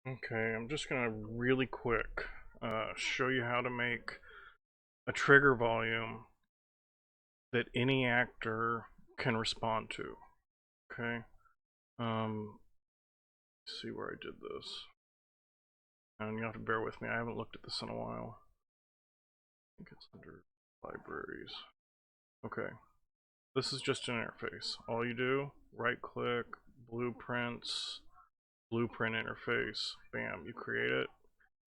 Okay, I'm just gonna really quick show you how to make a trigger volume that any actor can respond to. Okay, let's see where I did this, and you have to bear with me. I haven't looked at this in a while. I think it's under libraries. Okay, this is just an interface. All you do, right-click, blueprints, blueprint interface. Bam, you create it.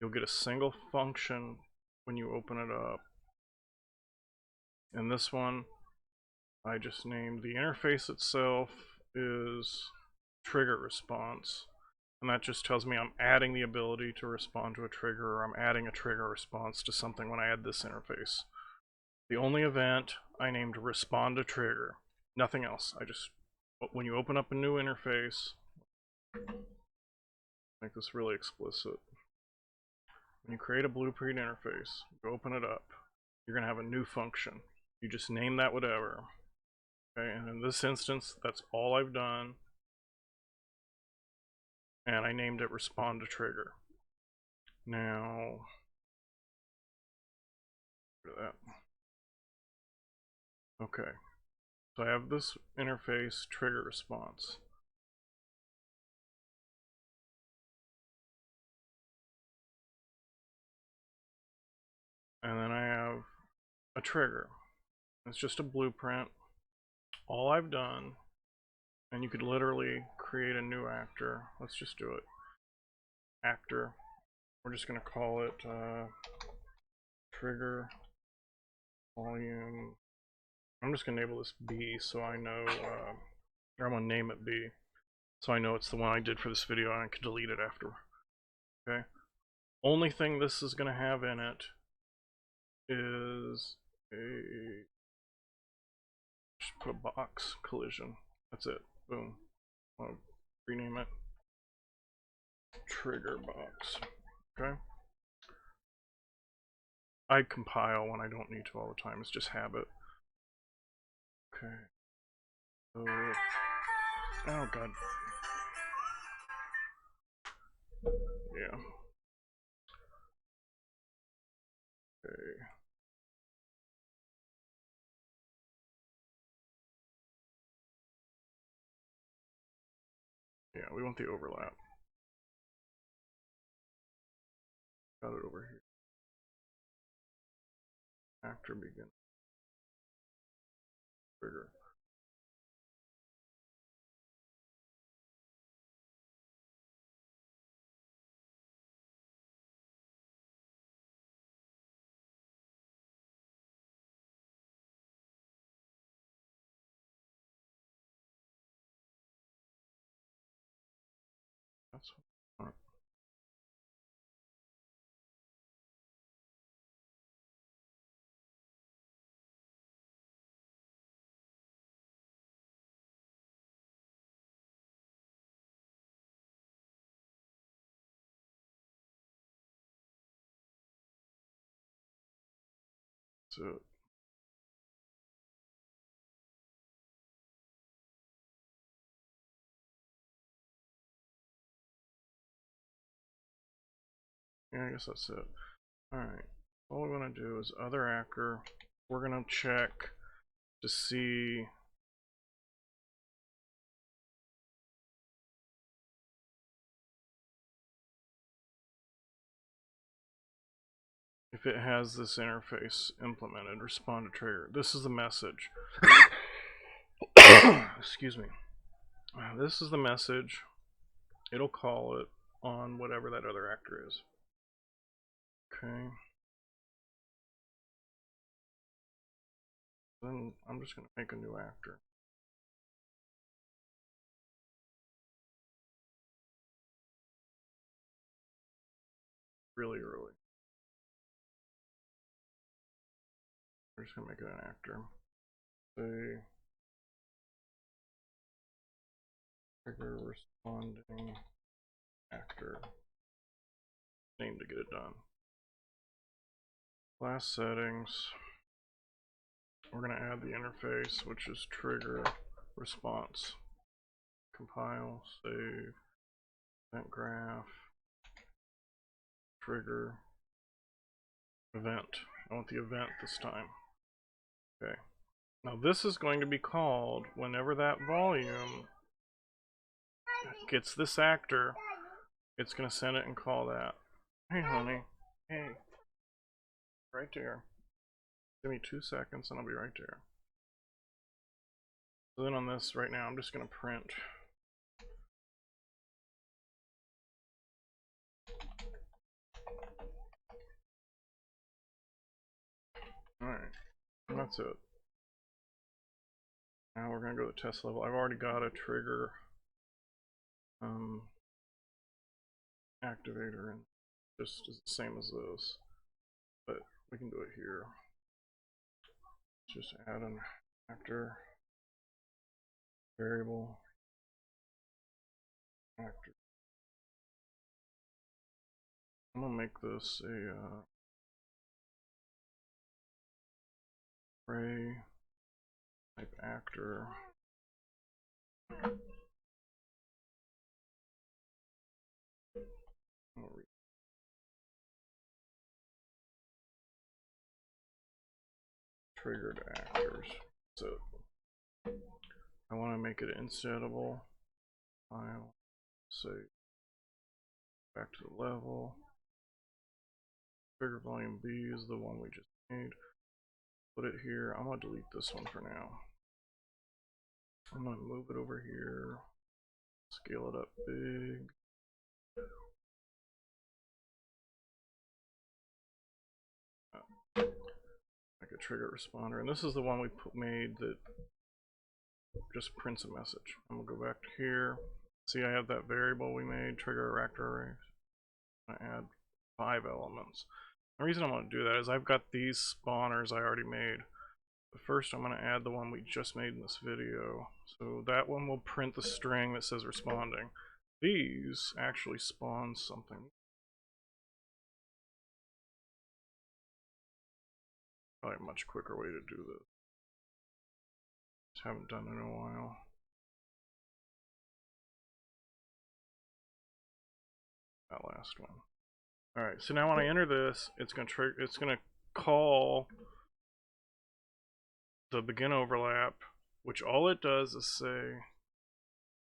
You'll get a single function when you open it up. In this one, I just named the interface itself is trigger response, and that just tells me I'm adding the ability to respond to a trigger, or I'm adding a trigger response to something when I add this interface. The only event I named respond to trigger, nothing else. When you open up a new interface, make this really explicit. When you create a blueprint interface, you open it up, you're going to have a new function. You just name that whatever. Okay, and in this instance, that's all I've done. And I named it respond to trigger. Now, look at that. Okay, so I have this interface trigger response. And then I have a trigger. It's just a blueprint. All I've done, and you could literally create a new actor. Let's just do it. Actor. We're just going to call it trigger volume. I'm just going to enable this B so I know, or I'm going to name it B so I know it's the one I did for this video and I can delete it after. Okay. Only thing this is going to have in it is a, just put a box collision. That's it. Boom. I'll rename it trigger box. Okay. I compile when I don't need to all the time. It's just habit. Okay. So, oh god. Yeah. Okay. Yeah, we want the overlap. Got it over here. Actor begin. Trigger. That's what. So yeah, I guess that's it. Alright. All we're gonna do is other actor. We're gonna check to see if it has this interface implemented, respond to trigger. This is the message. Excuse me. This is the message. It'll call it on whatever that other actor is. Okay. Then I'm just gonna make a new actor. Really early. We're just gonna make it an actor. Say trigger responding actor. Name to get it done. Class settings. We're gonna add the interface, which is trigger response. Compile, save, event graph. trigger event. I want the event this time. Okay. Now this is going to be called whenever that volume gets this actor, it's going to send it and call that. Hey honey, hey. Right there. Give me 2 seconds and I'll be right there. So then on this right now, I'm just going to print. Alright, and that's it. Now we're going to go to the test level. I've already got a trigger activator, and just is the same as this, but we can do it here. Just add an actor variable actor. I'm gonna make this a array type actor. Triggered actors. So I want to make it insettable. File, save, back to the level. Trigger volume B is the one we just made. Put it here. I'm gonna delete this one for now. I'm gonna move it over here. Scale it up big. Like a trigger responder, and this is the one we made that just prints a message. I'm gonna go back to here. See, I have that variable we made, trigger actor array. I'm gonna add 5 elements. The reason I'm gonna do that is I've got these spawners I already made. But first, I'm gonna add the one we just made in this video. So that one will print the string that says responding. These actually spawn something. Probably a much quicker way to do this. Just haven't done it in a while. That last one. Alright, so now when I enter this, it's gonna call the begin overlap, which all it does is say,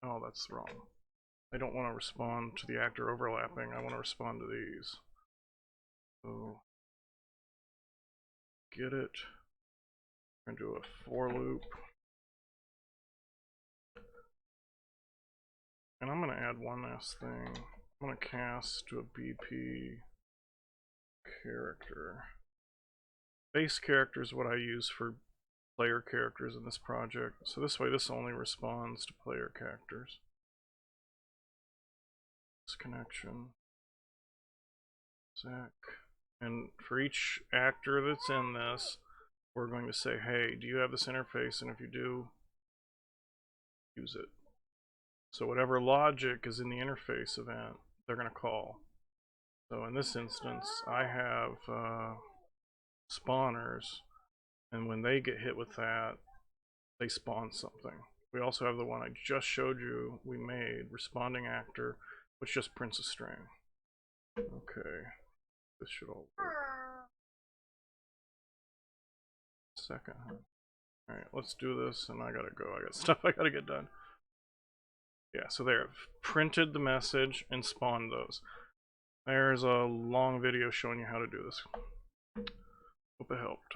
oh, that's wrong. I don't want to respond to the actor overlapping, I want to respond to these. So get it. We're gonna do a for loop. And I'm gonna add one last thing. I'm gonna cast to a BP character. Base character is what I use for player characters in this project. So this way this only responds to player characters. This connection. Zach. And for each actor that's in this, we're going to say, hey, do you have this interface? And if you do, use it. So whatever logic is in the interface event, they're going to call. So in this instance, I have spawners, and when they get hit with that, they spawn something. We also have the one I just showed you we made, responding actor, which just prints a string. Okay, this should all work. Second, huh? Alright, let's do this, and I gotta go. I got stuff I gotta get done. Yeah, so there, I've printed the message and spawned those. There's a long video showing you how to do this. Hope it helped.